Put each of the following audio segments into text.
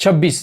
26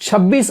26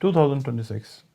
2026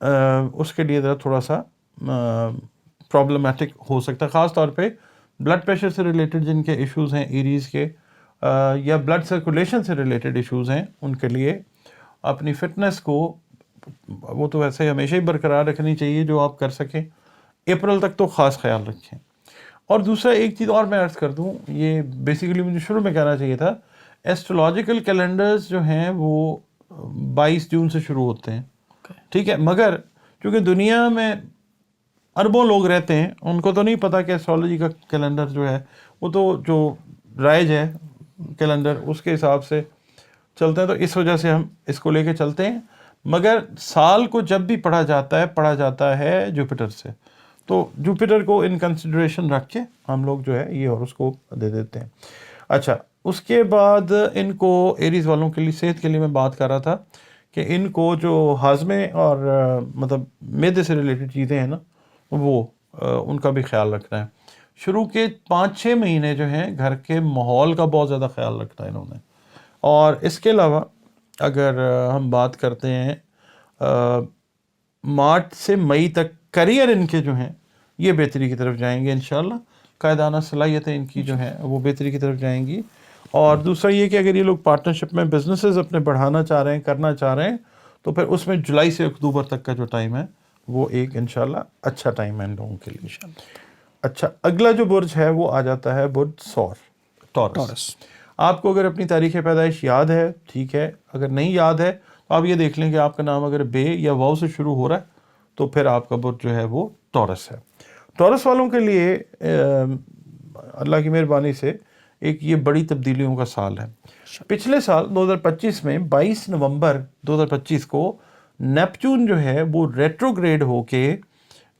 اس کے لیے ذرا تھوڑا سا پرابلمٹک ہو سکتا ہے، خاص طور پہ بلڈ پریشر سے ریلیٹڈ جن کے ایشوز ہیں ایریز کے، یا بلڈ سرکولیشن سے ریلیٹڈ ایشوز ہیں، ان کے لیے اپنی فٹنس کو وہ تو ویسے ہمیشہ ہی برقرار رکھنی چاہیے جو آپ کر سکیں، اپریل تک تو خاص خیال رکھیں۔ اور دوسرا ایک چیز اور میں عرض کر دوں، یہ بیسیکلی مجھے شروع میں کہنا چاہیے تھا، ایسٹرولوجیکل کیلنڈرز جو ہیں وہ 22 جون سے شروع ہوتے ہیں، ٹھیک ہے، مگر چونکہ دنیا میں اربوں لوگ رہتے ہیں، ان کو تو نہیں پتہ کہ ایسٹرالوجی کا کیلنڈر جو ہے وہ تو جو رائج ہے کیلنڈر اس کے حساب سے چلتے ہیں، تو اس وجہ سے ہم اس کو لے کے چلتے ہیں۔ مگر سال کو جب بھی پڑھا جاتا ہے جوپیٹر سے، تو جوپیٹر کو ان کنسیڈریشن رکھ کے ہم لوگ جو ہے یہ ہاروسکوپ دے دیتے ہیں۔ اچھا، اس کے بعد ان کو ایریز والوں کے لیے صحت کے لیے میں بات کر رہا تھا کہ ان کو جو ہاضمے اور مطلب معدے سے ریلیٹڈ چیزیں ہیں نا، وہ ان کا بھی خیال رکھنا ہے۔ شروع کے 5-6 مہینے جو ہیں گھر کے ماحول کا بہت زیادہ خیال رکھنا ہے انہوں نے۔ اور اس کے علاوہ اگر ہم بات کرتے ہیں مارچ سے مئی تک کریئر ان کے جو ہیں یہ بہتری کی طرف جائیں گے انشاءاللہ، قائدانہ صلاحیتیں ان کی جو ہیں وہ بہتری کی طرف جائیں گی۔ اور دوسرا یہ کہ اگر یہ لوگ پارٹنرشپ میں بزنسز اپنے بڑھانا چاہ رہے ہیں، کرنا چاہ رہے ہیں، تو پھر اس میں جولائی سے اکتوبر تک کا جو ٹائم ہے وہ ایک انشاءاللہ اچھا ٹائم ہے ان لوگوں کے لیے۔ اچھا، اگلا جو برج ہے وہ آ جاتا ہے برج سور، ٹورس۔ آپ کو اگر اپنی تاریخ پیدائش یاد ہے ٹھیک ہے، اگر نہیں یاد ہے تو آپ یہ دیکھ لیں کہ آپ کا نام اگر بے یا واو سے شروع ہو رہا ہے تو پھر آپ کا برج جو ہے وہ ٹورس ہے۔ ٹورس والوں کے لیے اللہ کی مہربانی سے ایک یہ بڑی تبدیلیوں کا سال ہے۔ پچھلے سال 2025 میں 22 نومبر 2025 کو نیپچون جو ہے وہ ریٹروگریڈ ہو کے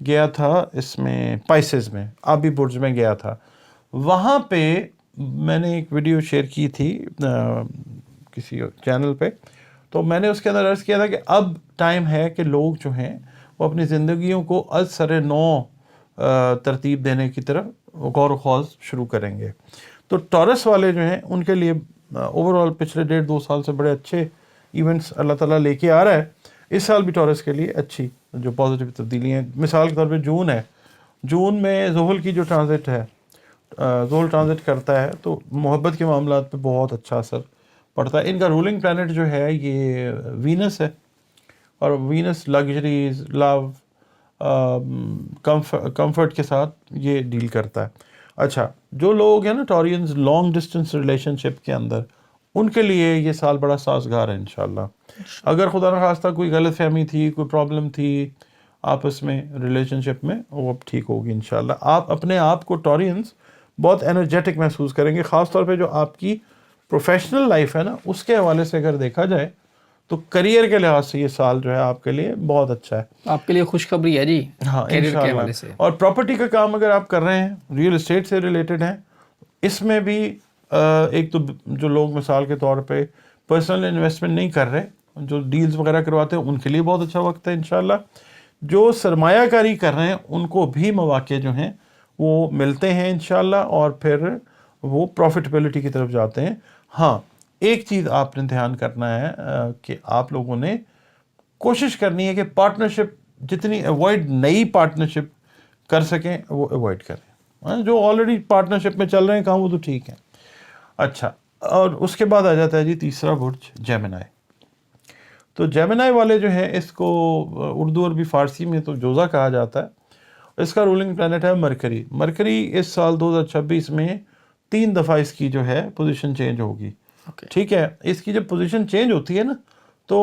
گیا تھا اس میں پائسز میں، آبی برج میں گیا تھا۔ وہاں پہ میں نے ایک ویڈیو شیئر کی تھی کسی چینل پہ، تو میں نے اس کے اندر عرض کیا تھا کہ اب ٹائم ہے کہ لوگ جو ہیں وہ اپنی زندگیوں کو از سر نو ترتیب دینے کی طرف غور و خوض شروع کریں گے۔ تو ٹورس والے جو ہیں ان کے لیے اوور آل پچھلے 1.5-2 سال سے بڑے اچھے ایونٹس اللہ تعالیٰ لے کے آ رہا ہے۔ اس سال بھی ٹورس کے لیے اچھی جو پازیٹیو تبدیلیاں ہیں، مثال کے طور پہ جون ہے، جون میں زحل کی جو ٹرانزٹ ہے، زحل ٹرانزٹ کرتا ہے تو محبت کے معاملات پہ بہت اچھا اثر پڑتا ہے۔ ان کا رولنگ پلانٹ جو ہے یہ وینس ہے، اور وینس لگژریز، لو، کمفرٹ کے ساتھ یہ ڈیل کرتا ہے۔ اچھا، جو لوگ ہیں نا ٹورینز لانگ ڈسٹینس ریلیشن شپ کے اندر، ان کے لیے یہ سال بڑا سازگار ہے انشاءاللہ۔ اگر خدا نخواستہ کوئی غلط فہمی تھی، کوئی پرابلم تھی آپس میں ریلیشن شپ میں، وہ اب ٹھیک ہوگی انشاءاللہ۔ آپ اپنے آپ کو ٹورینز بہت انرجیٹک محسوس کریں گے، خاص طور پہ جو آپ کی پروفیشنل لائف ہے نا اس کے حوالے سے اگر دیکھا جائے تو کریئر کے لحاظ سے یہ سال جو ہے آپ کے لیے بہت اچھا ہے، آپ کے لیے خوشخبری ہے جی، ہاں کیریئر کے حوالے سے۔ اور پراپرٹی کا کام اگر آپ کر رہے ہیں، ریئل اسٹیٹ سے ریلیٹڈ ہیں، اس میں بھی ایک تو جو لوگ مثال کے طور پہ پرسنل انویسٹمنٹ نہیں کر رہے، جو ڈیلز وغیرہ کرواتے ہیں، ان کے لیے بہت اچھا وقت ہے انشاءاللہ۔ جو سرمایہ کاری کر رہے ہیں ان کو بھی مواقع جو ہیں وہ ملتے ہیں انشاءاللہ، اور پھر وہ پروفٹیبلٹی کی طرف جاتے ہیں۔ ہاں، ایک چیز آپ نے دھیان کرنا ہے کہ آپ لوگوں نے کوشش کرنی ہے کہ پارٹنرشپ جتنی اوائڈ نئی پارٹنرشپ کر سکیں وہ اوائڈ کریں، جو آلریڈی پارٹنرشپ میں چل رہے ہیں کہاں وہ تو ٹھیک ہے۔ اچھا، اور اس کے بعد آ جاتا ہے جی تیسرا برج جیمنائی۔ تو جیمنائی والے جو ہیں اس کو اردو اور بھی فارسی میں تو جوزا کہا جاتا ہے۔ اس کا رولنگ پلانٹ ہے مرکری۔ مرکری اس سال 2026 میں 3 دفعہ اس کی جو ہے پوزیشن چینج ہوگی، ٹھیک ہے۔ اس کی جب پوزیشن چینج ہوتی ہے نا تو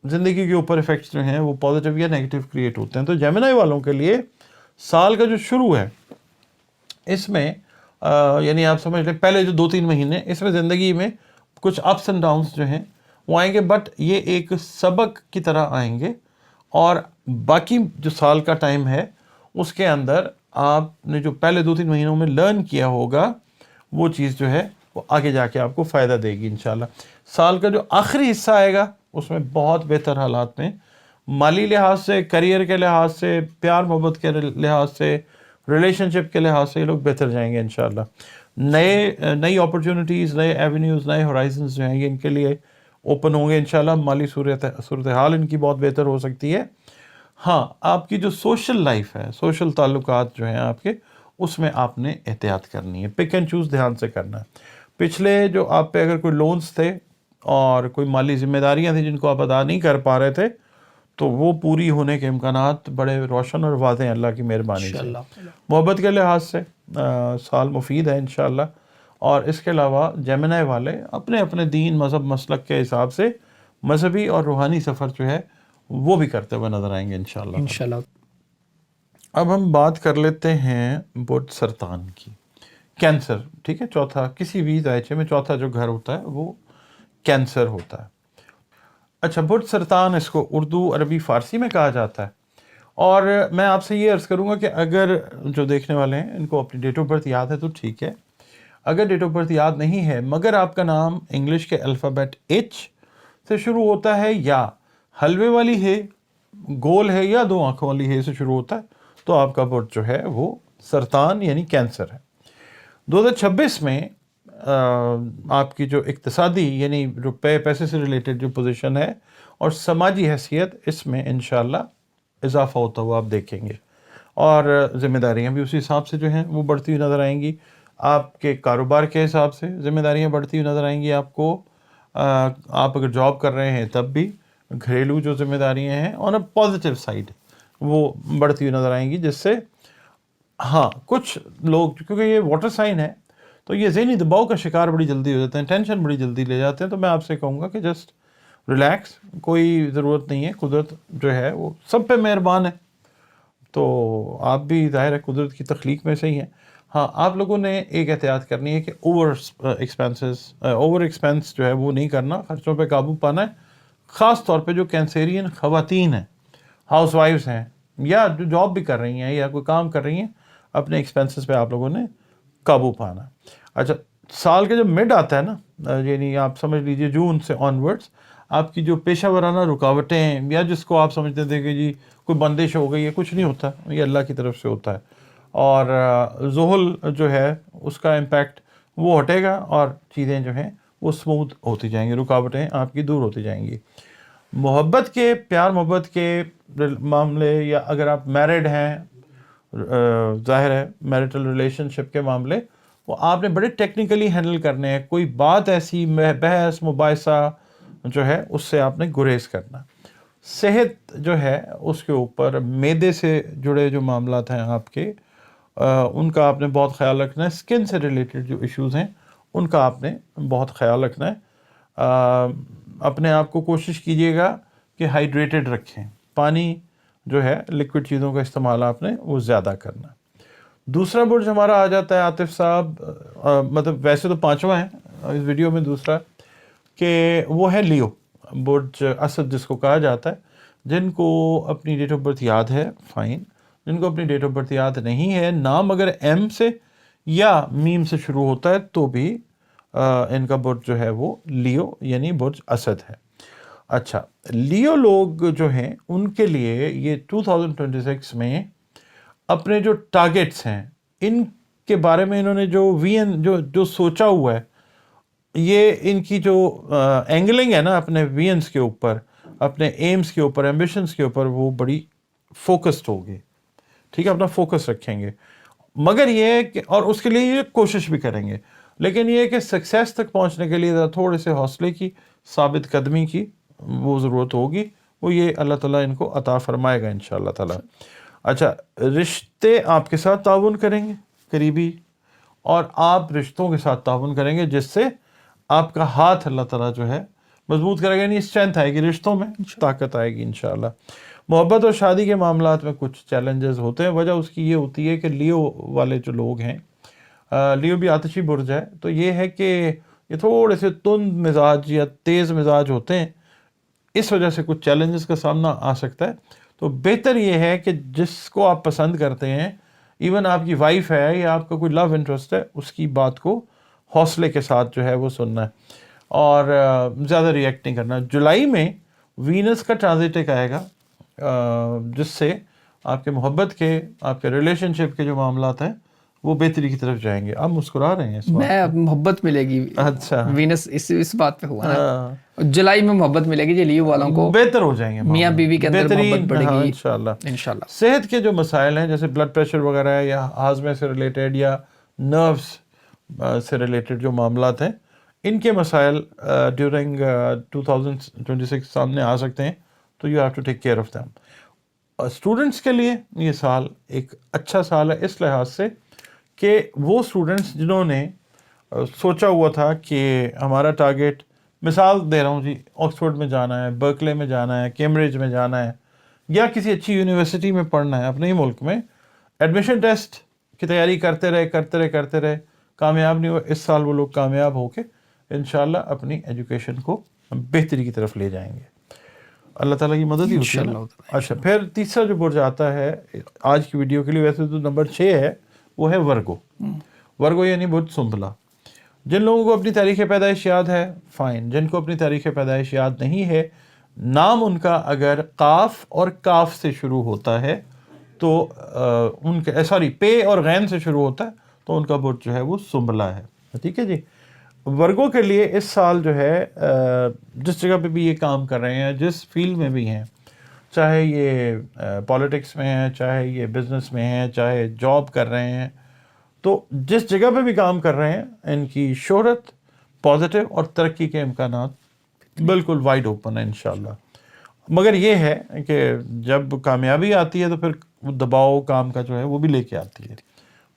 زندگی کے اوپر ایفیکٹس جو ہیں وہ پازیٹیو یا نیگیٹو کریٹ ہوتے ہیں۔ تو جیمنائی والوں کے لیے سال کا جو شروع ہے اس میں یعنی آپ سمجھ لیں پہلے جو 2-3 مہینے اس میں زندگی میں کچھ اپس اینڈ ڈاؤنس جو ہیں وہ آئیں گے، بٹ یہ ایک سبق کی طرح آئیں گے، اور باقی جو سال کا ٹائم ہے اس کے اندر آپ نے جو پہلے 2-3 مہینوں میں لرن کیا ہوگا وہ چیز جو ہے وہ آگے جا کے آپ کو فائدہ دے گی انشاءاللہ۔ سال کا جو آخری حصہ آئے گا اس میں بہت بہتر حالات میں مالی لحاظ سے، کریئر کے لحاظ سے، پیار محبت کے لحاظ سے، ریلیشن شپ کے لحاظ سے یہ لوگ بہتر جائیں گے انشاءاللہ۔ نئی اپرچونٹیز، نئے ایونیوز، نئے ہورائزنز جو ہیں یہ ان کے لیے اوپن ہوں گے انشاءاللہ۔ مالی صورتحال ان کی بہت بہتر ہو سکتی ہے۔ ہاں آپ کی جو سوشل لائف ہے، سوشل تعلقات جو ہیں آپ کے، اس میں آپ نے احتیاط کرنی ہے، پک اینڈ چوز دھیان سے کرنا ہے. پچھلے جو آپ پہ اگر کوئی لونز تھے اور کوئی مالی ذمہ داریاں تھیں جن کو آپ ادا نہیں کر پا رہے تھے، تو وہ پوری ہونے کے امکانات بڑے روشن اور واضح ہیں اللہ کی مہربانی سے. انشاءاللہ. محبت کے لحاظ سے سال مفید ہے انشاءاللہ. اور اس کے علاوہ جیمنائی والے اپنے اپنے دین مذہب مسلک کے حساب سے مذہبی اور روحانی سفر جو ہے وہ بھی کرتے ہوئے نظر آئیں گے انشاءاللہ. انشاءاللہ. اب ہم بات کر لیتے ہیں برج سرطان کی. کینسر، ٹھیک ہے، چوتھا کسی بھی دائچے میں چوتھا جو گھر ہوتا ہے وہ کینسر ہوتا ہے. اچھا، برج سرطان اس کو اردو عربی فارسی میں کہا جاتا ہے. اور میں آپ سے یہ عرض کروں گا کہ اگر جو دیکھنے والے ہیں ان کو اپنی ڈیٹ آف برتھ یاد ہے تو ٹھیک ہے، اگر ڈیٹ آف برتھ یاد نہیں ہے مگر آپ کا نام انگلش کے الفابیٹ ایچ سے شروع ہوتا ہے یا حلوے والی ہے، گول ہے یا دو آنکھوں والی ہے سے شروع ہوتا ہے، تو آپ کا برج جو ہے وہ سرطان یعنی کینسر ہے. 2026 میں آپ کی جو اقتصادی یعنی روپے پیسے سے ریلیٹڈ جو پوزیشن ہے اور سماجی حیثیت، اس میں انشاءاللہ اضافہ ہوتا ہوا آپ دیکھیں گے. اور ذمہ داریاں بھی اسی حساب سے جو ہیں وہ بڑھتی ہوئی نظر آئیں گی. آپ کے کاروبار کے حساب سے ذمہ داریاں بڑھتی ہوئی نظر آئیں گی آپ کو. آپ اگر جاب کر رہے ہیں تب بھی گھریلو جو ذمہ داریاں ہیں آن اے پازیٹیو سائڈ وہ بڑھتی ہوئی نظر آئیں گی، جس سے ہاں کچھ لوگ، کیونکہ یہ واٹر سائن ہے تو یہ ذہنی دباؤ کا شکار بڑی جلدی ہو جاتے ہیں، ٹینشن بڑی جلدی لے جاتے ہیں. تو میں آپ سے کہوں گا کہ جسٹ ریلیکس، کوئی ضرورت نہیں ہے. قدرت جو ہے وہ سب پہ مہربان ہے، تو آپ بھی ظاہر ہے قدرت کی تخلیق میں سے ہی ہیں. ہاں آپ لوگوں نے ایک احتیاط کرنی ہے کہ اوور ایکسپینس جو ہے وہ نہیں کرنا، خرچوں پہ قابو پانا ہے. خاص طور پہ جو کینسیرین خواتین ہیں، ہاؤس وائفز ہیں، یا جو جاب بھی کر رہی ہیں یا کوئی کام کر رہی ہیں، اپنے ایکسپینسز پہ آپ لوگوں نے قابو پانا. اچھا، سال کا جب مڈ آتا ہے نا، یعنی آپ سمجھ لیجئے جون سے آنورڈز، آپ کی جو پیشہ ورانہ رکاوٹیں ہیں یا جس کو آپ سمجھتے تھے کہ جی کوئی بندش ہو گئی ہے، کچھ نہیں ہوتا، یہ اللہ کی طرف سے ہوتا ہے. اور زحل جو ہے اس کا امپیکٹ وہ ہٹے گا اور چیزیں جو ہیں وہ سموتھ ہوتی جائیں گی، رکاوٹیں آپ کی دور ہوتی جائیں گی. محبت کے، پیار محبت کے معاملے، یا اگر آپ میرڈ ہیں، ظاہر ہے میرٹل ریلیشن شپ کے معاملے وہ آپ نے بڑے ٹیکنیکلی ہینڈل کرنے ہیں. کوئی بات ایسی بحث مباحثہ جو ہے اس سے آپ نے گریز کرنا. صحت جو ہے اس کے اوپر معدے سے جڑے جو معاملات ہیں آپ کے، ان کا آپ نے بہت خیال رکھنا ہے. اسکن سے ریلیٹڈ جو ایشوز ہیں ان کا آپ نے بہت خیال رکھنا ہے. اپنے آپ کو کوشش کیجیے گا کہ ہائیڈریٹڈ رکھیں، پانی جو ہے لکوڈ چیزوں کا استعمال آپ نے وہ زیادہ کرنا. دوسرا برج ہمارا آ جاتا ہے عاطف صاحب، مطلب ویسے تو پانچواں ہے اس ویڈیو میں، دوسرا کہ وہ ہے لیو، برج اسد جس کو کہا جاتا ہے. جن کو اپنی ڈیٹ آف برتھ یاد ہے فائن، جن کو اپنی ڈیٹ آف برتھ یاد نہیں ہے، نام اگر ایم سے یا میم سے شروع ہوتا ہے تو بھی ان کا برج جو ہے وہ لیو یعنی برج اسد ہے. اچھا، لیو لوگ جو ہیں ان کے لیے یہ 2026 میں اپنے جو ٹارگٹس ہیں ان کے بارے میں انہوں نے جو جو سوچا ہوا ہے، یہ ان کی جو اینگلنگ ہے نا اپنے وینس کے اوپر، اپنے ایمز کے اوپر، ایمبیشنز کے اوپر، وہ بڑی فوکسڈ ہوگی. ٹھیک ہے، اپنا فوکس رکھیں گے. مگر یہ ہے کہ، اور اس کے لیے یہ کوشش بھی کریں گے، لیکن یہ ہے کہ سکسیس تک پہنچنے کے لیے تھوڑے سے حوصلے کی، ثابت قدمی کی وہ ضرورت ہوگی. وہ یہ اللہ تعالیٰ ان کو عطا فرمائے گا انشاءاللہ تعالیٰ. اچھا، رشتے آپ کے ساتھ تعاون کریں گے قریبی، اور آپ رشتوں کے ساتھ تعاون کریں گے جس سے آپ کا ہاتھ اللہ تعالیٰ جو ہے مضبوط کرے گا، یعنی اسٹرینتھ آئے گی رشتوں میں، طاقت آئے گی انشاءاللہ. محبت اور شادی کے معاملات میں کچھ چیلنجز ہوتے ہیں. وجہ اس کی یہ ہوتی ہے کہ لیو والے جو لوگ ہیں، لیو بھی آتشی برج ہے، تو یہ ہے کہ یہ تھوڑے سے تند مزاج یا تیز مزاج ہوتے ہیں. اس وجہ سے کچھ چیلنجز کا سامنا آ سکتا ہے. تو بہتر یہ ہے کہ جس کو آپ پسند کرتے ہیں، ایون آپ کی وائف ہے یا آپ کا کوئی لو انٹرسٹ ہے، اس کی بات کو حوصلے کے ساتھ جو ہے وہ سننا ہے اور زیادہ ریئیکٹ نہیں کرنا. جولائی میں وینس کا ٹرانزٹ ایک آئے گا جس سے آپ کے محبت کے، آپ کے ریلیشن شپ کے جو معاملات ہیں وہ بہتری کی طرف جائیں گے. آپ مسکرا رہے ہیں اس وقت. میں محبت ملے گی. اچھا وینس اس بات پہ ہوا نا, جولائی میں محبت ملے گی جی لیو والوں کو, بہتر ہو جائیں گے, میاں بیوی کے اندر محبت بڑھے گی انشاءاللہ. انشاءاللہ. صحت کے جو مسائل ہیں جیسے بلڈ پریشر وغیرہ ہے یا ہاضمے سے ریلیٹڈ یا نروس سے ریلیٹڈ جو معاملات ہیں, ان کے مسائل ڈیورنگ 2026 سامنے آ سکتے ہیں, تو you have to take care of them. Students کے لیے یہ سال ایک اچھا سال ہے اس لحاظ سے کہ وہ اسٹوڈنٹس جنہوں نے سوچا ہوا تھا کہ ہمارا ٹارگیٹ, مثال دے رہا ہوں جی, آکسفورڈ میں جانا ہے, برکلے میں جانا ہے, کیمبرج میں جانا ہے, یا کسی اچھی یونیورسٹی میں پڑھنا ہے اپنے ہی ملک میں, ایڈمیشن ٹیسٹ کی تیاری کرتے رہے, کامیاب نہیں ہوئے. اس سال وہ لوگ کامیاب ہو کے انشاءاللہ اپنی ایجوکیشن کو بہتری کی طرف لے جائیں گے. اللہ تعالیٰ کی مدد ہی ہوتی ہے نا. اچھا, پھر تیسرا جو برج آتا ہے آج کی ویڈیو کے لیے, ویسے تو نمبر 6 ہے, وہ ہے ورگو. ورگو یعنی برج سنبلا. جن لوگوں کو اپنی تاریخ پیدائش یاد ہے فائن, جن کو اپنی تاریخ پیدائش یاد نہیں ہے, نام ان کا اگر قاف اور کاف سے شروع ہوتا ہے تو ان کے پے اور غین سے شروع ہوتا ہے تو ان کا برج جو ہے وہ سنبلا ہے. ٹھیک ہے جی. ورگوں کے لیے اس سال جو ہے جس جگہ پہ بھی یہ کام کر رہے ہیں, جس فیلڈ میں بھی ہیں, چاہے یہ پالیٹکس میں ہیں, چاہے یہ بزنس میں ہیں, چاہے جاب کر رہے ہیں, تو جس جگہ پہ بھی کام کر رہے ہیں ان کی شہرت پازیٹیو اور ترقی کے امکانات بالکل وائڈ اوپن ہیں انشاءاللہ. مگر یہ ہے کہ جب کامیابی آتی ہے تو پھر دباؤ کام کا جو ہے وہ بھی لے کے آتی ہے,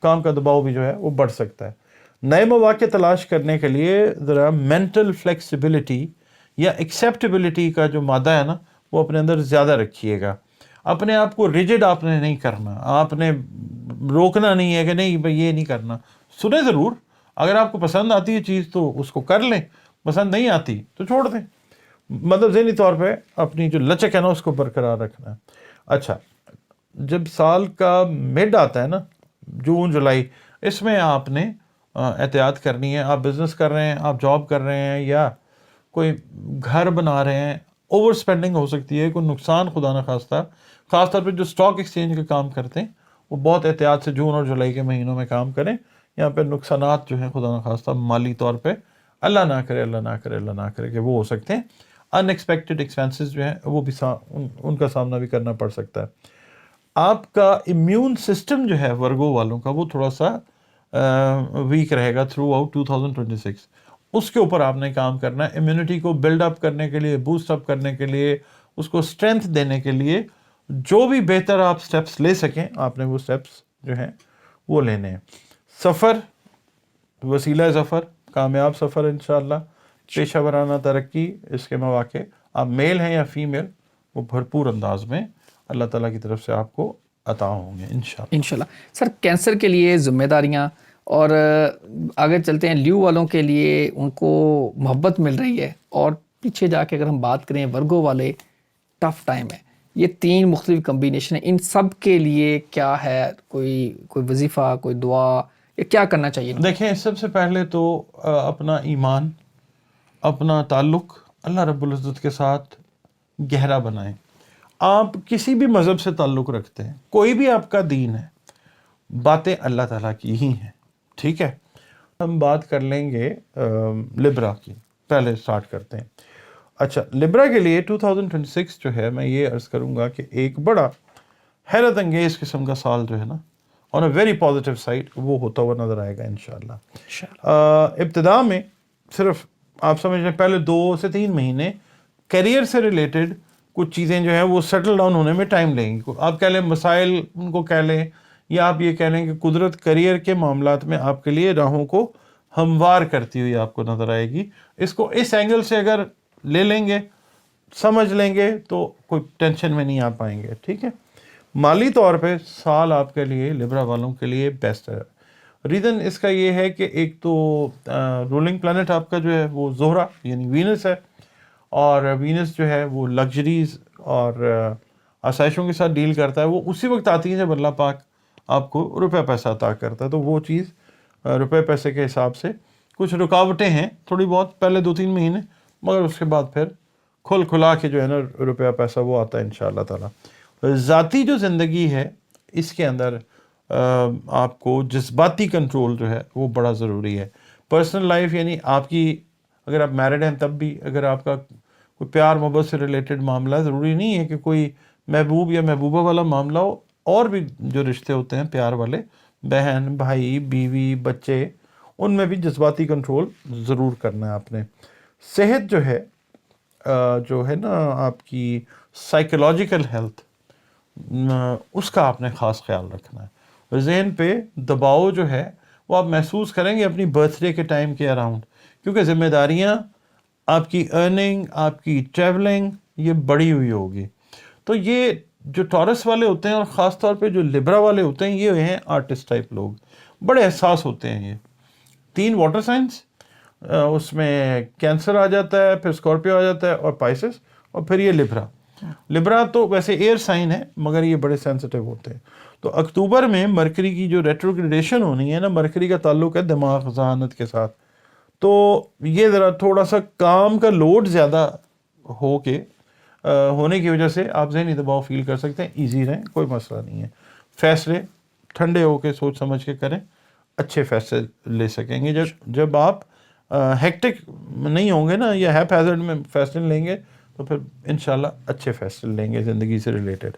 کام کا دباؤ بھی جو ہے وہ بڑھ سکتا ہے. نئے مواقع تلاش کرنے کے لیے ذرا مینٹل فلیکسیبلٹی یا ایکسیپٹیبلٹی کا جو مادہ ہے نا وہ اپنے اندر زیادہ رکھیے گا. اپنے آپ کو ریجڈ آپ نے نہیں کرنا, آپ نے روکنا نہیں ہے کہ نہیں بھائی یہ نہیں کرنا. سنیں ضرور, اگر آپ کو پسند آتی ہے چیز تو اس کو کر لیں, پسند نہیں آتی تو چھوڑ دیں. مطلب ذہنی طور پہ اپنی جو لچک ہے نا اس کو برقرار رکھنا ہے. اچھا, جب سال کا مڈ آتا ہے نا, جون جولائی, اس میں آپ نے احتیاط کرنی ہے. آپ بزنس کر رہے ہیں, آپ جاب کر رہے ہیں, یا کوئی گھر بنا رہے ہیں, اوور سپینڈنگ ہو سکتی ہے, کوئی نقصان خدا نہ خواستہ. خاص طور پہ جو اسٹاک ایکسچینج کا کام کرتے ہیں وہ بہت احتیاط سے جون اور جولائی کے مہینوں میں کام کریں. یہاں پہ نقصانات جو ہیں خدا نہ خواستہ مالی طور پہ, اللہ نہ کرے کہ وہ ہو سکتے ہیں. ان ایکسپیکٹڈ ایکسپینسز جو ہیں وہ بھی ان کا سامنا بھی کرنا پڑ سکتا ہے. آپ کا امیون سسٹم جو ہے ورگو والوں کا وہ تھوڑا سا ویک رہے گا تھرو آؤٹ 2026. اس کے اوپر آپ نے کام کرنا ہے. امیونٹی کو بلڈ اپ کرنے کے لیے, بوسٹ اپ کرنے کے لیے, اس کو اسٹرینتھ دینے کے لیے جو بھی بہتر آپ سٹیپس لے سکیں آپ نے وہ سٹیپس جو ہیں وہ لینے ہیں. سفر, وسیلہ ظفر, کامیاب سفر انشاءاللہ, پیشہ ورانہ ترقی, اس کے مواقع, آپ میل ہیں یا فیمیل, وہ بھرپور انداز میں اللہ تعالیٰ کی طرف سے آپ کو عطا ہوں گے انشاءاللہ. سر کینسر کے لیے ذمہ داریاں, اور آگے چلتے ہیں لیو والوں کے لیے ان کو محبت مل رہی ہے, اور پیچھے جا کے اگر ہم بات کریں ورگو والے ٹف ٹائم ہے. یہ 3 مختلف کمبینیشن ہیں, ان سب کے لیے کیا ہے کوئی وظیفہ, کوئی دعا, یہ کیا کرنا چاہیے؟ دیکھیں, سب سے پہلے تو اپنا ایمان, اپنا تعلق اللہ رب العزت کے ساتھ گہرا بنائیں. آپ کسی بھی مذہب سے تعلق رکھتے ہیں, کوئی بھی آپ کا دین ہے, باتیں اللہ تعالیٰ کی ہی ہیں. ٹھیک ہے, ہم بات کر لیں گے لبرا کی, پہلے سٹارٹ کرتے ہیں. اچھا, لبرا کے لیے 2026 جو ہے میں یہ عرض کروں گا کہ ایک بڑا حیرت انگیز قسم کا سال جو ہے نا, آن اے ویری پازیٹیو سائڈ, وہ ہوتا ہوا نظر آئے گا انشاءاللہ. ابتدا میں صرف آپ سمجھ لیں پہلے 2 سے 3 مہینے کیریئر سے ریلیٹڈ کچھ چیزیں جو ہیں وہ سیٹل ڈاؤن ہونے میں ٹائم لیں گی. آپ کہہ لیں مسائل ان کو کہہ لیں, یا آپ یہ کہہ لیں کہ قدرت کیریئر کے معاملات میں آپ کے لیے راہوں کو ہموار کرتی ہوئی آپ کو نظر آئے گی. اس کو اس اینگل سے اگر لے لیں گے, سمجھ لیں گے, تو کوئی ٹینشن میں نہیں آ پائیں گے. ٹھیک ہے, مالی طور پہ سال آپ کے لیے لبرا والوں کے لیے بیسٹ ہے. ریزن اس کا یہ ہے کہ ایک تو رولنگ پلانٹ آپ کا جو ہے وہ زہرہ یعنی وینس ہے, اور وینس جو ہے وہ لگژریز اور آسائشوں کے ساتھ ڈیل کرتا ہے. وہ اسی وقت آتی ہے جب اللہ پاک آپ کو روپے پیسہ عطا کرتا ہے. تو وہ چیز روپے پیسے کے حساب سے کچھ رکاوٹیں ہیں تھوڑی بہت پہلے 2-3 مہینے, مگر اس کے بعد پھر کھلا کے جو ہے نا روپیہ پیسہ وہ آتا ہے انشاءاللہ تعالیٰ. ذاتی جو زندگی ہے اس کے اندر آپ کو جذباتی کنٹرول جو ہے وہ بڑا ضروری ہے. پرسنل لائف یعنی آپ کی اگر آپ میرڈ ہیں تب بھی اگر آپ کا کوئی پیار محبت سے ریلیٹڈ معاملہ ہے, ضروری نہیں ہے کہ کوئی محبوب یا محبوبہ والا معاملہ ہو, اور بھی جو رشتے ہوتے ہیں پیار والے, بہن بھائی بیوی بچے, ان میں بھی جذباتی کنٹرول ضرور کرنا ہے آپ نے. صحت جو ہے نا آپ کی سائیکولوجیکل ہیلتھ, اس کا آپ نے خاص خیال رکھنا ہے. ذہن پہ دباؤ جو ہے وہ آپ محسوس کریں گے اپنی برتھ ڈے کے ٹائم کے اراؤنڈ, کیونکہ ذمہ داریاں, آپ کی ارننگ, آپ کی ٹریولنگ یہ بڑی ہوئی ہوگی. تو یہ جو ٹورس والے ہوتے ہیں اور خاص طور پہ جو لبرا والے ہوتے ہیں یہ ہیں آرٹسٹ ٹائپ لوگ, بڑے احساس ہوتے ہیں. یہ 3 واٹر سائنس, اس میں کینسر آ جاتا ہے, پھر اسکارپیو آ جاتا ہے اور پائسس, اور پھر یہ لبرا. لبرا تو ویسے ایئر سائن ہے مگر یہ بڑے سینسٹیو ہوتے ہیں. تو اکتوبر میں مرکری کی جو ریٹروگریڈیشن ہونی ہے نا, مرکری کا تعلق ہے دماغ ذہانت کے ساتھ, تو یہ ذرا تھوڑا سا کام کا لوڈ زیادہ ہونے کی وجہ سے آپ ذہنی دباؤ فیل کر سکتے ہیں. ایزی رہیں, کوئی مسئلہ نہیں ہے. فیصلے ٹھنڈے ہو کے سوچ سمجھ کے کریں, اچھے فیصلے لے سکیں گے. جب آپ ہیکٹک نہیں ہوں گے نا یا ہیپ ہیزرڈ میں فیصلے لیں گے تو پھر انشاءاللہ اچھے فیصلے لیں گے زندگی سے ریلیٹڈ.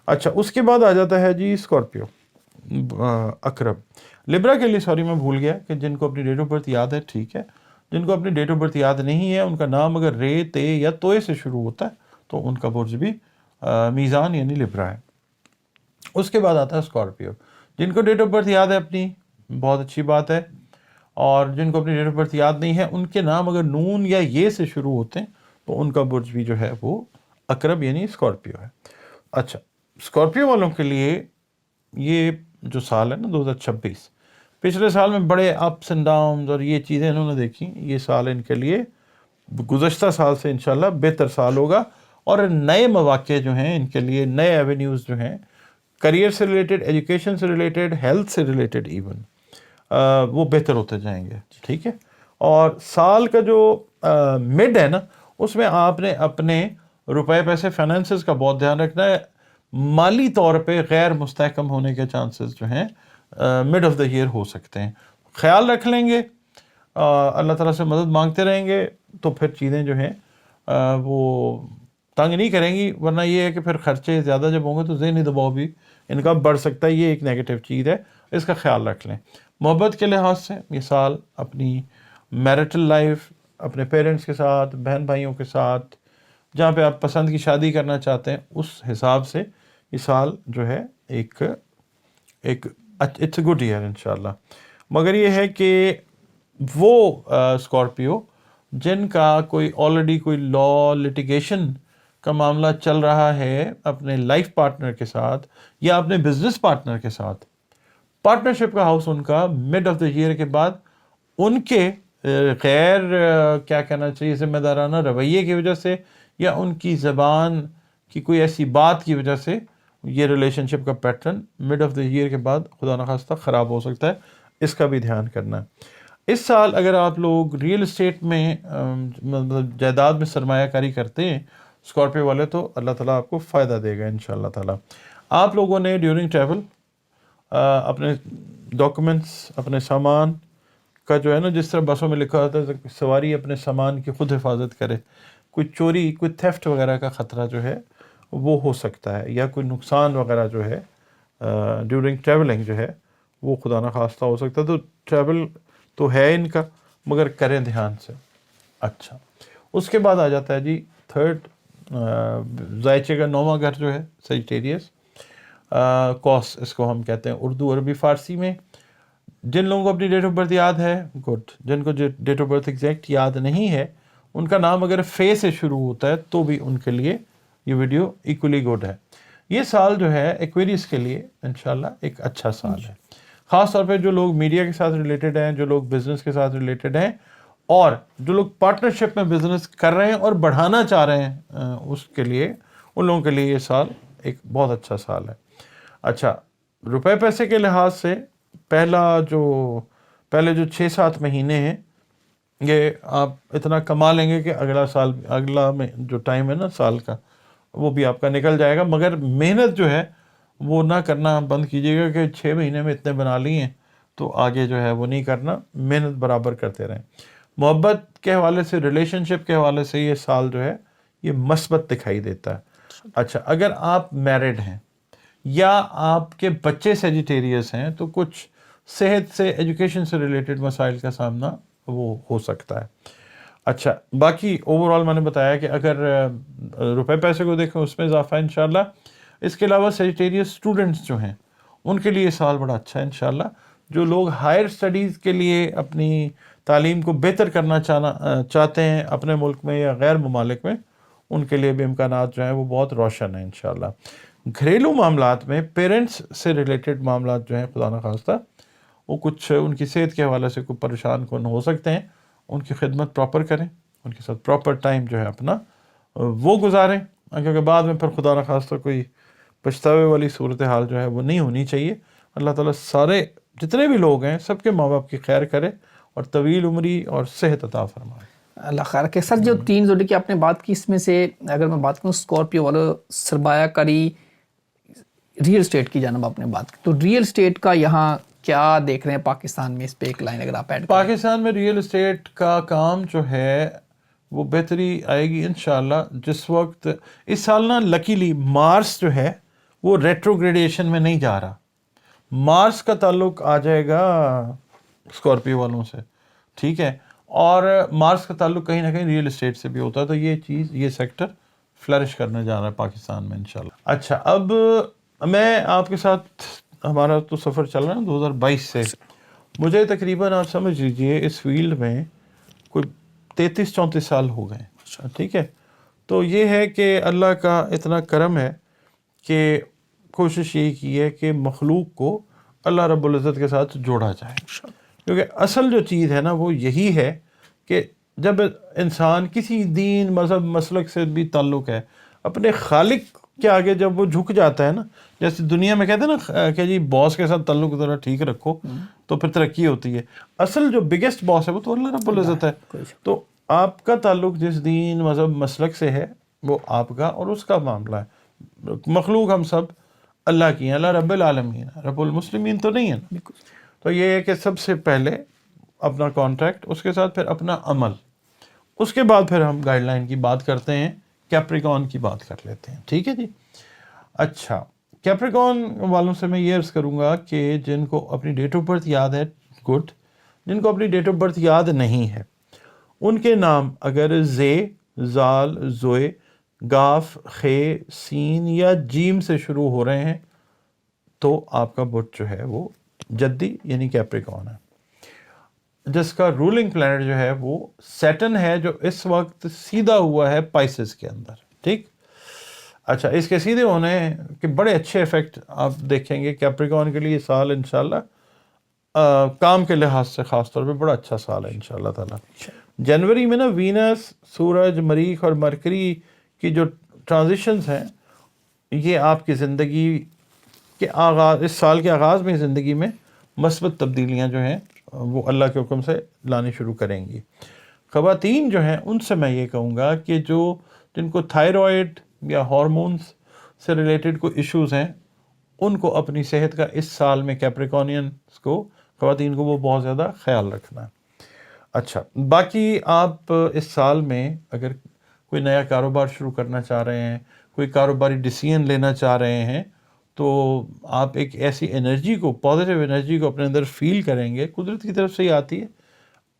اچھا, اس کے بعد آ جاتا ہے جی اسکارپیو, اقرب. لبرا کے لیے سوری میں بھول گیا کہ جن کو اپنی ڈیٹ آف برتھ یاد ہے ٹھیک ہے, جن کو اپنی ڈیٹ آف برتھ یاد نہیں ہے ان کا نام اگر رے تے یا توئے سے شروع ہوتا ہے تو ان کا برج بھی میزان یعنی لبرا ہے. اس کے بعد آتا ہے اسکارپیو. جن کو ڈیٹ آف برتھ یاد ہے اپنی, بہت اچھی بات ہے, اور جن کو اپنی ڈیٹ آف برتھ یاد نہیں ہے ان کے نام اگر نون یا یہ سے شروع ہوتے ہیں تو ان کا برج بھی جو ہے وہ اقرب یعنی اسکارپیو ہے. اچھا, اسکارپیو والوں کے لیے یہ جو سال ہے نا 2026, پچھلے سال میں بڑے اپس اینڈ ڈاؤنز اور یہ چیزیں انہوں نے دیکھی. یہ سال ان کے لیے گزشتہ سال سے انشاءاللہ بہتر سال ہوگا, اور نئے مواقع جو ہیں ان کے لیے, نئے ایونیوز جو ہیں کریئر سے ریلیٹڈ, ایجوکیشن سے ریلیٹڈ, ہیلتھ سے ریلیٹڈ ایون, وہ بہتر ہوتے جائیں گے. ٹھیک ہے, اور سال کا جو مڈ ہے نا اس میں آپ نے اپنے روپے پیسے فائنینسز کا بہت دھیان رکھنا ہے. مالی طور پہ غیر مستحکم ہونے کے چانسز جو ہیں مڈ آف دا ایئر ہو سکتے ہیں. خیال رکھ لیں گے, اللہ تعالیٰ سے مدد مانگتے رہیں گے تو پھر چیزیں جو ہیں وہ تنگ نہیں کریں گی. ورنہ یہ ہے کہ پھر خرچے زیادہ جب ہوں گے تو ذہنی دباؤ بھی ان کا بڑھ سکتا ہے. یہ ایک نیگیٹو چیز ہے, اس کا خیال رکھ لیں. محبت کے لحاظ سے یہ سال اپنی میرٹل لائف, اپنے پیرنٹس کے ساتھ, بہن بھائیوں کے ساتھ, جہاں پہ آپ پسند کی شادی کرنا چاہتے ہیں, اس حساب سے یہ سال جو ہے ایک اٹس اے گڈ ایئر انشاءاللہ. مگر یہ ہے کہ وہ اسکارپیو جن کا کوئی آلریڈی کوئی لا لٹیگیشن کا معاملہ چل رہا ہے اپنے لائف پارٹنر کے ساتھ یا اپنے بزنس پارٹنر کے ساتھ, پارٹنرشپ کا ہاؤس ان کا مڈ آف دا ایئر کے بعد ان کے غیر کیا کہنا چاہیے ذمہ دارانہ رویے کی وجہ سے یا ان کی زبان کی کوئی ایسی بات کی وجہ سے یہ ریلیشن شپ کا pattern mid of the year کے بعد خدا نخواستہ خراب ہو سکتا ہے. اس کا بھی دھیان کرنا ہے. اس سال اگر آپ لوگ ریئل اسٹیٹ میں مطلب جائیداد میں سرمایہ کاری کرتے ہیں اسکارپیو والے, تو اللہ تعالیٰ آپ کو فائدہ دے گا انشاءاللہ تعالیٰ. آپ لوگوں نے ڈیورنگ ٹریول اپنے ڈاکومنٹس, اپنے سامان کا جو ہے نا, جس طرح بسوں میں لکھا ہوتا ہے سواری اپنے سامان کی خود حفاظت کرے, کوئی چوری کوئی تھیفٹ وغیرہ کا خطرہ جو ہے وہ ہو سکتا ہے, یا کوئی نقصان وغیرہ جو ہے ڈیورنگ ٹریولنگ جو ہے وہ خدا نخواستہ ہو سکتا ہے. تو ٹریول تو ہے ان کا مگر کریں دھیان سے. اچھا, اس کے بعد آ جاتا ہے جی تھرڈ, ذائچے کا 9واں گھر جو ہے سیجیٹیریس, کوس اس کو ہم کہتے ہیں اردو عربی فارسی میں. جن لوگوں کو اپنی ڈیٹ آف برتھ یاد ہے گڈ, جن کو ڈیٹ آف برتھ ایگزیکٹ یاد نہیں ہے ان کا نام اگر فے سے شروع ہوتا ہے تو بھی ان کے لیے یہ ویڈیو ایکولی گڈ ہے. یہ سال جو ہے ایکویریس کے لیے انشاءاللہ ایک اچھا سال ہے, خاص طور پہ جو لوگ میڈیا کے ساتھ ریلیٹڈ ہیں, جو لوگ بزنس کے ساتھ ریلیٹڈ ہیں, اور جو لوگ پارٹنرشپ میں بزنس کر رہے ہیں اور بڑھانا چاہ رہے ہیں اس کے لیے, ان لوگوں کے لیے یہ سال ایک بہت اچھا سال ہے. اچھا, روپے پیسے کے لحاظ سے پہلے جو 6-7 مہینے ہیں یہ آپ اتنا کما لیں گے کہ اگلا میں جو ٹائم ہے نا سال کا وہ بھی آپ کا نکل جائے گا. مگر محنت جو ہے وہ نہ کرنا بند کیجیے گا کہ 6 مہینے میں اتنے بنا لیے ہیں تو آگے جو ہے وہ نہیں کرنا، محنت برابر کرتے رہیں۔ محبت کے حوالے سے، ریلیشن شپ کے حوالے سے یہ سال جو ہے یہ مثبت دکھائی دیتا ہے۔ اچھا، اگر آپ میرڈ ہیں یا آپ کے بچے سیجیٹیریس ہیں تو کچھ صحت سے، ایجوکیشن سے ریلیٹڈ مسائل کا سامنا وہ ہو سکتا ہے۔ اچھا، باقی اوورآل میں نے بتایا کہ اگر روپے پیسے کو دیکھیں اس میں اضافہ ہے انشاءاللہ۔ اس کے علاوہ سیجیٹیریس اسٹوڈنٹس جو ہیں ان کے لیے سال بڑا اچھا ہے انشاءاللہ۔ جو لوگ ہائر اسٹڈیز کے لیے اپنی تعلیم کو بہتر کرنا چاہتے ہیں اپنے ملک میں یا غیر ممالک میں، ان کے لیے بھی امکانات جو ہیں وہ بہت روشن ہیں انشاءاللہ۔ گھریلو معاملات میں پیرنٹس سے ریلیٹڈ معاملات جو ہیں خدا نخواستہ وہ کچھ ان کی صحت کے حوالے سے کوئی پریشان کن ہو سکتے ہیں، ان کی خدمت پراپر کریں، ان کے ساتھ پراپر ٹائم جو ہے اپنا وہ گزاریں، کیونکہ بعد میں پھر خدا نخواستہ کوئی پچھتاوے والی صورتحال جو ہے وہ نہیں ہونی چاہیے۔ اللہ تعالیٰ سارے جتنے بھی لوگ ہیں سب کے ماں باپ کی خیر کرے اور طویل عمری اور صحت عطا فرمائے۔ اللہ خیر کہ سر جو 3 زوڈی کی آپ نے بات کی، اس میں سے اگر میں بات کروں اسکارپیو والوں، سرمایہ کاری، ریئل اسٹیٹ کی جانب آپ نے بات کی، تو ریئل اسٹیٹ کا یہاں کیا دیکھ رہے ہیں پاکستان میں؟ اس پہ ایک لائن اگر آپ ایڈ کریں۔ پاکستان میں ریئل اسٹیٹ کا کام جو ہے وہ بہتری آئے گی انشاءاللہ۔ جس وقت اس سال نا لکیلی مارس جو ہے وہ ریٹروگریڈیشن میں نہیں جا رہا، مارس کا تعلق آ جائے گا اسکارپیو والوں سے، ٹھیک ہے، اور مارس کا تعلق کہیں نہ کہیں ریئل اسٹیٹ سے بھی ہوتا ہے، تو یہ چیز، یہ سیکٹر فلرش کرنے جا رہا ہے پاکستان میں انشاءاللہ۔ اچھا، اب میں آپ کے ساتھ، ہمارا تو سفر چل رہا ہے 2022 سے، مجھے تقریباً آپ سمجھ لیجئے اس فیلڈ میں کوئی 33-34 سال ہو گئے، ٹھیک ہے۔ تو یہ ہے کہ اللہ کا اتنا کرم ہے کہ کوشش یہی کی ہے کہ مخلوق کو اللہ رب العزت کے ساتھ جوڑا جائے، کیونکہ اصل جو چیز ہے نا وہ یہی ہے کہ جب انسان کسی دین، مذہب، مسلک سے بھی تعلق ہے، اپنے خالق کے آگے جب وہ جھک جاتا ہے نا، جیسے دنیا میں کہتے ہیں نا کہ جی باس کے ساتھ تعلق ذرا ٹھیک رکھو تو پھر ترقی ہوتی ہے، اصل جو بگیسٹ باس ہے وہ تو اللہ رب العزت ہے۔ تو آپ کا تعلق جس دین، مذہب، مسلک سے ہے وہ آپ کا اور اس کا معاملہ ہے۔ مخلوق ہم سب اللہ کی ہیں، اللہ رب العالمین، رب المسلمین تو نہیں ہے نا۔ تو یہ ہے کہ سب سے پہلے اپنا کانٹریکٹ، اس کے ساتھ پھر اپنا عمل، اس کے بعد پھر ہم گائیڈ لائن کی بات کرتے ہیں، کیپریکون کی بات کر لیتے ہیں، ٹھیک ہے جی۔ اچھا، کیپریکون والوں سے میں یہ عرض کروں گا کہ جن کو اپنی ڈیٹ آف برتھ یاد ہے گڈ، جن کو اپنی ڈیٹ آف برتھ یاد نہیں ہے ان کے نام اگر زے، زال، زوئے، گاف، خے، سین یا جیم سے شروع ہو رہے ہیں تو آپ کا بت جو ہے وہ جدی یعنی کیپریکون ہے، جس کا رولنگ پلانٹ جو ہے وہ سیٹن ہے، جو اس وقت سیدھا ہوا ہے پائسس کے اندر، ٹھیک۔ اچھا، اس کے سیدھے ہونے کے بڑے اچھے ایفیکٹ آپ دیکھیں گے کیپریکون کے لیے سال انشاءاللہ، کام کے لحاظ سے خاص طور پہ بڑا اچھا سال ہے انشاءاللہ تعالیٰ۔ جنوری میں نا وینس، سورج، مریخ اور مرکری کی جو ٹرانزیشنز ہیں یہ آپ کی زندگی کے آغاز، اس سال کے آغاز میں زندگی میں مثبت تبدیلیاں جو ہیں وہ اللہ کے حکم سے لانی شروع کریں گی۔ خواتین جو ہیں ان سے میں یہ کہوں گا کہ جن کو تھائرائڈ یا ہارمونز سے ریلیٹڈ کوئی ایشوز ہیں ان کو اپنی صحت کا اس سال میں، کیپریکونینز کو، خواتین کو، وہ بہت زیادہ خیال رکھنا ہے۔ اچھا، باقی آپ اس سال میں اگر کوئی نیا کاروبار شروع کرنا چاہ رہے ہیں، کوئی کاروباری ڈیسیژن لینا چاہ رہے ہیں تو آپ ایک ایسی انرجی کو، پازیٹیو انرجی کو اپنے اندر فیل کریں گے، قدرت کی طرف سے ہی آتی ہے،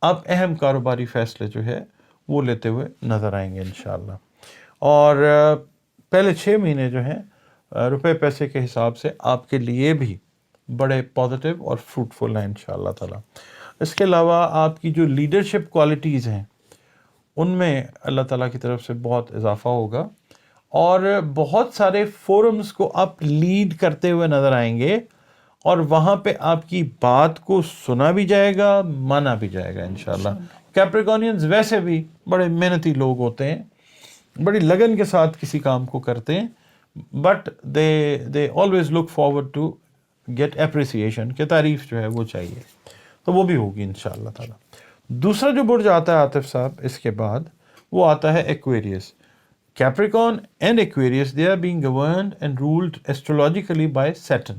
آپ اہم کاروباری فیصلے جو ہے وہ لیتے ہوئے نظر آئیں گے انشاءاللہ۔ اور پہلے 6 مہینے جو ہیں روپے پیسے کے حساب سے آپ کے لیے بھی بڑے پازیٹیو اور فروٹفل ہیں انشاءاللہ تعالیٰ۔ اس کے علاوہ آپ کی جو لیڈرشپ کوالٹیز ہیں ان میں اللہ تعالیٰ کی طرف سے بہت اضافہ ہوگا، اور بہت سارے فورمز کو آپ لیڈ کرتے ہوئے نظر آئیں گے، اور وہاں پہ آپ کی بات کو سنا بھی جائے گا، مانا بھی جائے گا انشاءاللہ۔ کیپریکونینز ویسے بھی بڑے محنتی لوگ ہوتے ہیں، بڑی لگن کے ساتھ کسی کام کو کرتے ہیں، but they always look forward to get appreciation, کہ تعریف جو ہے وہ چاہیے، تو وہ بھی ہوگی انشاءاللہ تعالیٰ۔ دوسرا جو برج آتا ہے عاطف صاحب اس کے بعد، وہ آتا ہے Aquarius. Capricorn and Aquarius, they are being governed and ruled astrologically by Saturn.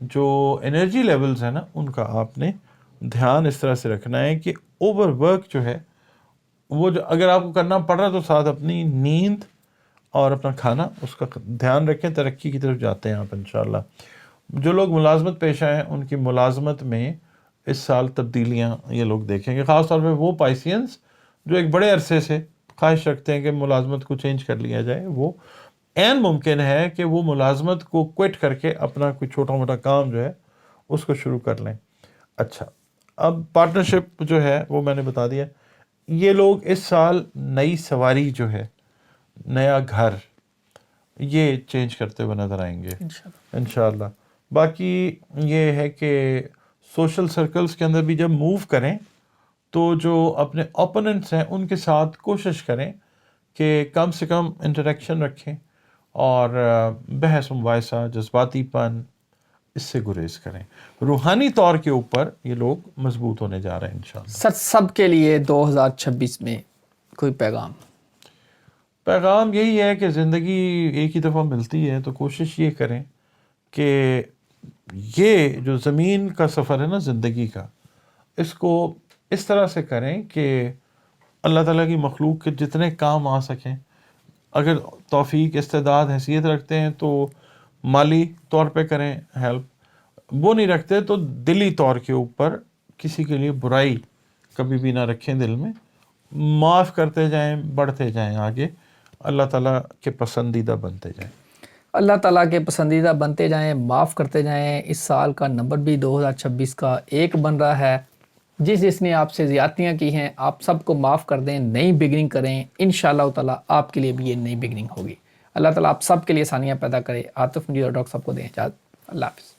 جو انرجی لیولز ہیں نا ان کا آپ نے دھیان اس طرح سے رکھنا ہے کہ اوور ورک جو ہے وہ جو اگر آپ کو کرنا پڑ رہا ہے تو ساتھ اپنی نیند اور اپنا کھانا اس کا دھیان رکھیں. ترقی کی طرف جاتے ہیں آپ انشاءاللہ. جو لوگ ملازمت پیشہ ہیں ان کی ملازمت میں اس سال تبدیلیاں یہ لوگ دیکھیں گے, خاص طور پہ وہ پائسینس جو ایک بڑے عرصے سے خواہش رکھتے ہیں کہ ملازمت کو چینج کر لیا جائے. وہ عین ممکن ہے کہ وہ ملازمت کو کوئٹ کر کے اپنا کوئی چھوٹا موٹا کام جو ہے اس کو شروع کر لیں. اچھا, اب پارٹنرشپ جو ہے وہ میں نے بتا دیا. یہ لوگ اس سال نئی سواری جو ہے, نیا گھر, یہ چینج کرتے ہوئے نظر آئیں گے انشاءاللہ. باقی یہ ہے کہ سوشل سرکلز کے اندر بھی جب موو کریں تو جو اپنے اوپوننٹس ہیں ان کے ساتھ کوشش کریں کہ کم سے کم انٹریکشن رکھیں اور بحث مباحثہ, جذباتی پن, اس سے گریز کریں. روحانی طور کے اوپر یہ لوگ مضبوط ہونے جا رہے ہیں انشاءاللہ. سر سب کے لیے 2026 میں کوئی پیغام یہی ہے کہ زندگی ایک ہی دفعہ ملتی ہے تو کوشش یہ کریں کہ یہ جو زمین کا سفر ہے نا زندگی کا, اس کو اس طرح سے کریں کہ اللہ تعالیٰ کی مخلوق کے جتنے کام آ سکیں, اگر توفیق, استعداد, حیثیت رکھتے ہیں تو مالی طور پہ کریں ہیلپ, وہ نہیں رکھتے تو دلی طور کے اوپر کسی کے لیے برائی کبھی بھی نہ رکھیں دل میں, معاف کرتے جائیں, بڑھتے جائیں آگے, اللہ تعالیٰ کے پسندیدہ بنتے جائیں. اللہ تعالیٰ کے پسندیدہ بنتے جائیں, معاف کرتے جائیں. اس سال کا نمبر بھی 2026 کا 1 بن رہا ہے. جس نے آپ سے زیادتیاں کی ہیں آپ سب کو معاف کر دیں, نئی بگننگ کریں. انشاءاللہ تعالیٰ آپ کے لیے بھی یہ نئی بگننگ ہوگی. اللہ تعالیٰ آپ سب کے لیے آسانیاں پیدا کرے. عاطف مجید اور ڈاکٹر صاحب کو دیں اجازت. اللہ حافظ.